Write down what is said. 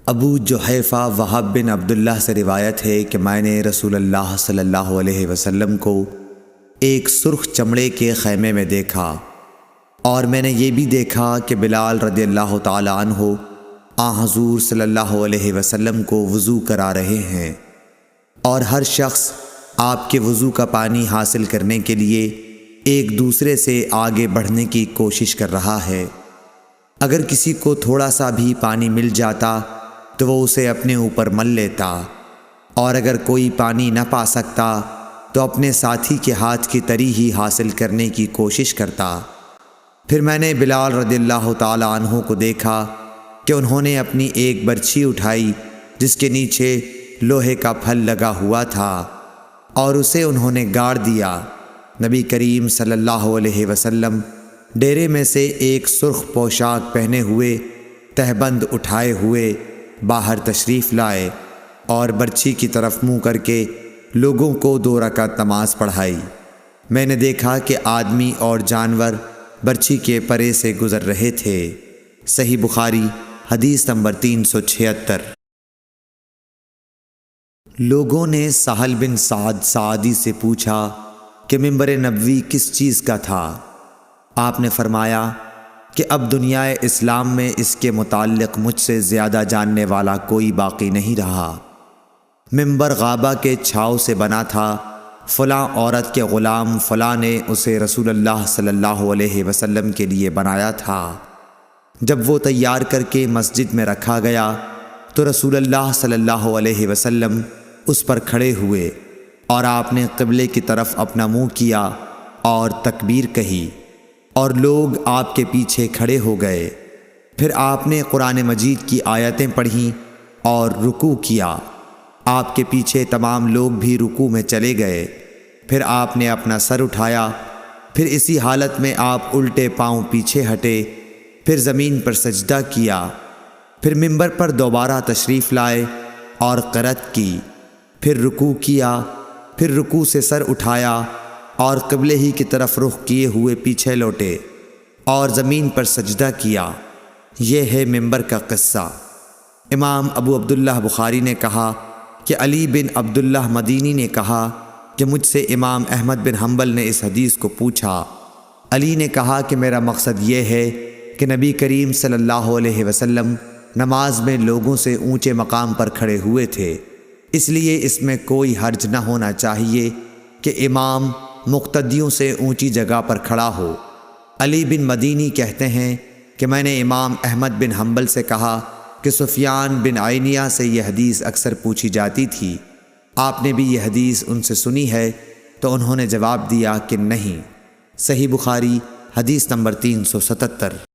ابو جحیفہ وہب بن عبداللہ سے روایت ہے کہ میں نے رسول اللہ صلی اللہ علیہ وسلم کو ایک سرخ چمڑے کے خیمے میں دیکھا، اور میں نے یہ بھی دیکھا کہ بلال رضی اللہ تعالی عنہ حضور صلی اللہ علیہ وسلم کو وضو کرا رہے ہیں، اور ہر شخص آپ کے وضو کا پانی حاصل کرنے کے لیے ایک دوسرے سے آگے بڑھنے کی کوشش کر رہا ہے۔ اگر کسی کو تھوڑا سا بھی پانی مل جاتا تو وہ اسے اپنے اوپر مل لیتا، اور اگر کوئی پانی نہ پا سکتا تو اپنے ساتھی کے ہاتھ کی تری ہی حاصل کرنے کی کوشش کرتا۔ پھر میں نے بلال رضی اللہ تعالی عنہ کو دیکھا کہ انہوں نے اپنی ایک برچھی اٹھائی جس کے نیچے لوہے کا پھل لگا ہوا تھا، اور اسے انہوں نے گاڑ دیا۔ نبی کریم صلی اللہ علیہ وسلم ڈیرے میں سے ایک سرخ پوشاک پہنے ہوئے تہبند اٹھائے ہوئے باہر تشریف لائے، اور برچھی کی طرف منہ کر کے لوگوں کو 2 رکعت نماز پڑھائی۔ میں نے دیکھا کہ آدمی اور جانور برچھی کے پرے سے گزر رہے تھے۔ صحیح بخاری حدیث نمبر 376۔ لوگوں نے سہل بن سعد سعدی سے پوچھا کہ منبر نبوی کس چیز کا تھا؟ آپ نے فرمایا کہ اب دنیا اسلام میں اس کے متعلق مجھ سے زیادہ جاننے والا کوئی باقی نہیں رہا۔ منبر غابہ کے چھاؤ سے بنا تھا، فلاں عورت کے غلام فلاں نے اسے رسول اللہ صلی اللہ علیہ وسلم کے لیے بنایا تھا۔ جب وہ تیار کر کے مسجد میں رکھا گیا تو رسول اللہ صلی اللہ علیہ وسلم اس پر کھڑے ہوئے، اور آپ نے قبلے کی طرف اپنا منہ کیا اور تکبیر کہی، اور لوگ آپ کے پیچھے کھڑے ہو گئے۔ پھر آپ نے قرآن مجید کی آیتیں پڑھیں اور رکوع کیا۔ آپ کے پیچھے تمام لوگ بھی رکوع میں چلے گئے۔ پھر آپ نے اپنا سر اٹھایا، پھر اسی حالت میں آپ الٹے پاؤں پیچھے ہٹے، پھر زمین پر سجدہ کیا، پھر منبر پر دوبارہ تشریف لائے اور قرأت کی، پھر رکوع کیا، پھر رکوع سے سر اٹھایا اور قبلے ہی کی طرف رخ کیے ہوئے پیچھے لوٹے اور زمین پر سجدہ کیا۔ یہ ہے منبر کا قصہ۔ امام ابو عبداللہ بخاری نے کہا کہ علی بن عبداللہ مدینی نے کہا کہ مجھ سے امام احمد بن حنبل نے اس حدیث کو پوچھا۔ علی نے کہا کہ میرا مقصد یہ ہے کہ نبی کریم صلی اللہ علیہ وسلم نماز میں لوگوں سے اونچے مقام پر کھڑے ہوئے تھے، اس لیے اس میں کوئی حرج نہ ہونا چاہیے کہ امام مقتدیوں سے اونچی جگہ پر کھڑا ہو۔ علی بن مدینی کہتے ہیں کہ میں نے امام احمد بن حنبل سے کہا کہ سفیان بن عینیہ سے یہ حدیث اکثر پوچھی جاتی تھی، آپ نے بھی یہ حدیث ان سے سنی ہے؟ تو انہوں نے جواب دیا کہ نہیں۔ صحیح بخاری حدیث نمبر 377۔